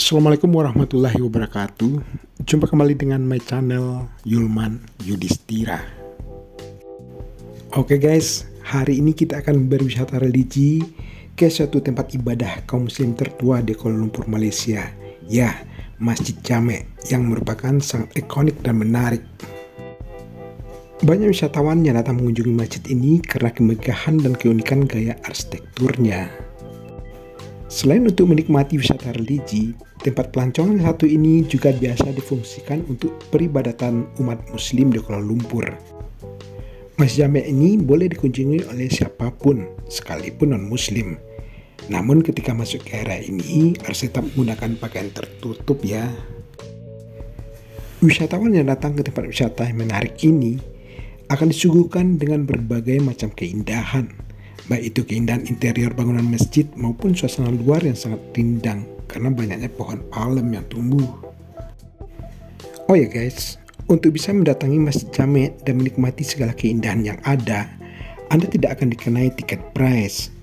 Assalamualaikum warahmatullahi wabarakatuh. Jumpa kembali dengan my channel Yulman Yudhistira. Oke guys, hari ini kita akan berwisata religi ke suatu tempat ibadah kaum muslim tertua di Kuala Lumpur, Malaysia. Ya, Masjid Jamek yang merupakan sangat ikonik dan menarik. Banyak wisatawan yang datang mengunjungi masjid ini karena kemegahan dan keunikan gaya arsitekturnya. Selain untuk menikmati wisata religi, tempat pelancongan satu ini juga biasa difungsikan untuk peribadatan umat muslim di Kuala Lumpur. Masjid Jamek ini boleh dikunjungi oleh siapapun, sekalipun non-muslim. Namun ketika masuk ke area ini, harus tetap menggunakan pakaian tertutup ya. Wisatawan yang datang ke tempat wisata yang menarik ini akan disuguhkan dengan berbagai macam keindahan, baik itu keindahan interior bangunan masjid maupun suasana luar yang sangat rindang karena banyaknya pohon palem yang tumbuh. Oh ya guys, untuk bisa mendatangi Masjid Jamek dan menikmati segala keindahan yang ada, Anda tidak akan dikenai tiket price.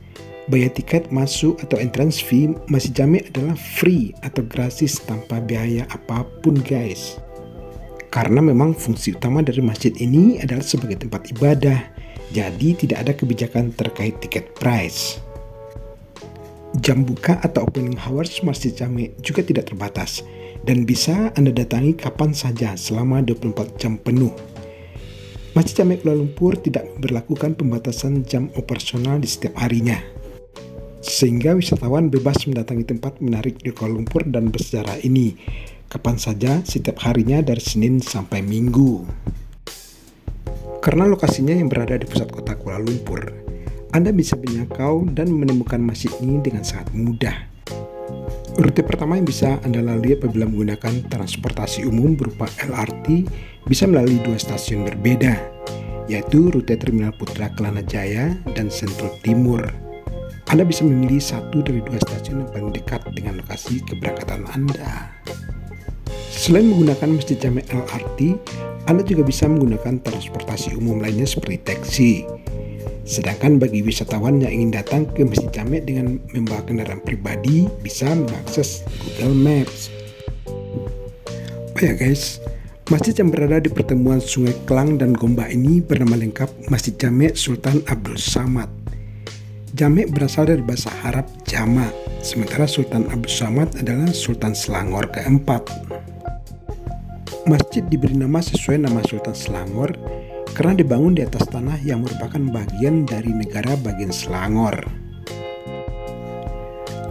Bayar tiket masuk atau entrance fee Masjid Jamek adalah free atau gratis tanpa biaya apapun guys. Karena memang fungsi utama dari masjid ini adalah sebagai tempat ibadah, jadi tidak ada kebijakan terkait tiket price. Jam buka atau opening hours Masjid Jamek juga tidak terbatas dan bisa Anda datangi kapan saja selama 24 jam penuh. Masjid Jamek Kuala Lumpur tidak memberlakukan pembatasan jam operasional di setiap harinya, sehingga wisatawan bebas mendatangi tempat menarik di Kuala Lumpur dan bersejarah ini kapan saja setiap harinya dari Senin sampai Minggu. Karena lokasinya yang berada di pusat kota Kuala Lumpur, Anda bisa menjangkau dan menemukan masjid ini dengan sangat mudah. Rute pertama yang bisa Anda lalui apabila menggunakan transportasi umum berupa LRT bisa melalui dua stasiun berbeda, yaitu rute Terminal Putra Kelana Jaya dan Sentul Timur. Anda bisa memilih satu dari dua stasiun yang paling dekat dengan lokasi keberangkatan Anda. Selain menggunakan Masjid Jamek LRT, Anda juga bisa menggunakan transportasi umum lainnya seperti taksi. Sedangkan bagi wisatawan yang ingin datang ke Masjid Jamek dengan membawa kendaraan pribadi, bisa mengakses Google Maps. Oh ya guys, masjid yang berada di pertemuan Sungai Kelang dan Gombak ini bernama lengkap Masjid Jamek Sultan Abdul Samad. Jamek berasal dari bahasa Arab Jama, sementara Sultan Abdul Samad adalah Sultan Selangor keempat. Masjid diberi nama sesuai nama Sultan Selangor karena dibangun di atas tanah yang merupakan bagian dari negara bagian Selangor.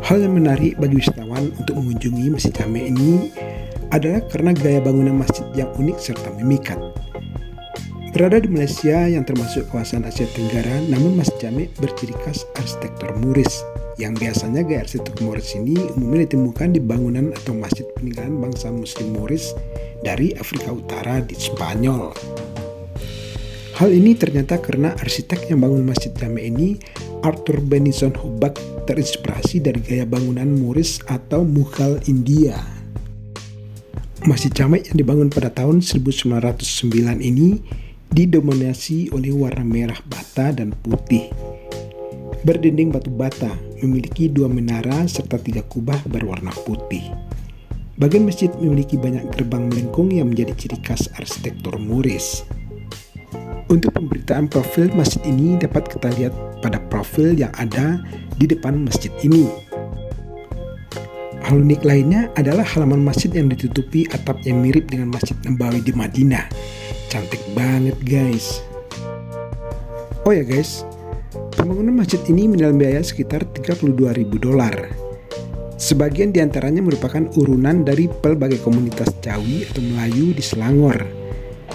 Hal yang menarik bagi wisatawan untuk mengunjungi Masjid Jamek ini adalah karena gaya bangunan masjid yang unik serta memikat. Berada di Malaysia yang termasuk kawasan Asia Tenggara, namun Masjid Jamek berciri khas arsitektur Moorish, yang biasanya gaya arsitektur Moorish ini umumnya ditemukan di bangunan atau masjid peninggalan bangsa Muslim Moorish dari Afrika Utara di Spanyol. Hal ini ternyata karena arsitek yang bangun Masjid Jamek ini, Arthur Benison Hobart, terinspirasi dari gaya bangunan Moorish atau Mughal India. Masjid Jamek yang dibangun pada tahun 1909 ini didominasi oleh warna merah bata dan putih. Berdinding batu bata, memiliki dua menara serta tiga kubah berwarna putih. Bagian masjid memiliki banyak gerbang melengkung yang menjadi ciri khas arsitektur Moorish. Untuk pemberitaan profil masjid ini dapat kita lihat pada profil yang ada di depan masjid ini. Hal unik lainnya adalah halaman masjid yang ditutupi atap yang mirip dengan Masjid Nabawi di Madinah. Cantik banget guys. Oh ya guys, pembangunan masjid ini menelan biaya sekitar $32.000. Sebagian diantaranya merupakan urunan dari pelbagai komunitas Jawi atau Melayu di Selangor,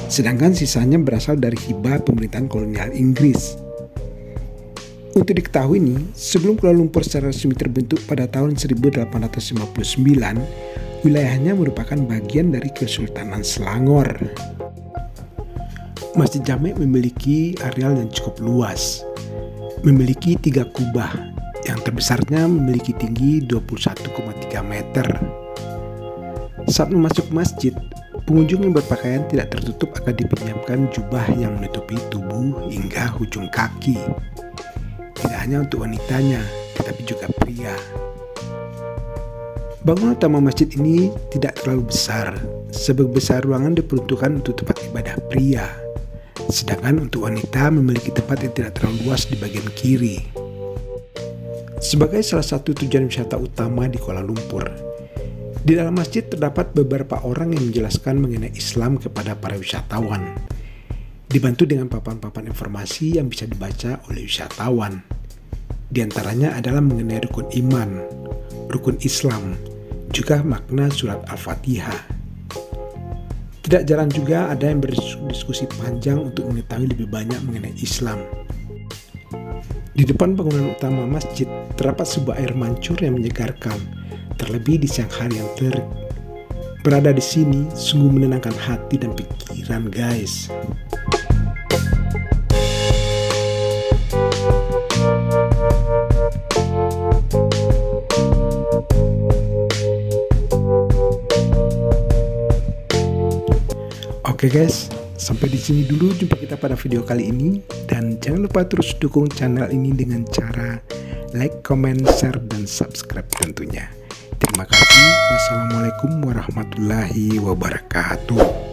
sedangkan sisanya berasal dari hibah pemerintahan kolonial Inggris. Untuk diketahui nih, sebelum Kuala Lumpur secara resmi terbentuk pada tahun 1859, wilayahnya merupakan bagian dari Kesultanan Selangor. Masjid Jamek memiliki areal yang cukup luas, memiliki 3 kubah, yang terbesarnya memiliki tinggi 21,3 meter. Saat memasuki masjid, pengunjung yang berpakaian tidak tertutup akan dipinjamkan jubah yang menutupi tubuh hingga ujung kaki. Tidak hanya untuk wanitanya, tetapi juga pria. Bangunan utama masjid ini tidak terlalu besar. Sebesar ruangan diperuntukkan untuk tempat ibadah pria, sedangkan untuk wanita memiliki tempat yang tidak terlalu luas di bagian kiri. Sebagai salah satu tujuan wisata utama di Kuala Lumpur, di dalam masjid terdapat beberapa orang yang menjelaskan mengenai Islam kepada para wisatawan, dibantu dengan papan-papan informasi yang bisa dibaca oleh wisatawan. Di antaranya adalah mengenai rukun iman, rukun Islam, juga makna surat Al-Fatihah. Tidak jarang juga ada yang berdiskusi panjang untuk mengetahui lebih banyak mengenai Islam. Di depan bangunan utama masjid terdapat sebuah air mancur yang menyegarkan, terlebih di siang hari yang terik. Berada di sini sungguh menenangkan hati dan pikiran, guys. Oke guys, sampai di sini dulu jumpa kita pada video kali ini, dan jangan lupa terus dukung channel ini dengan cara like, comment, share, dan subscribe tentunya. Terima kasih. Wassalamualaikum warahmatullahi wabarakatuh.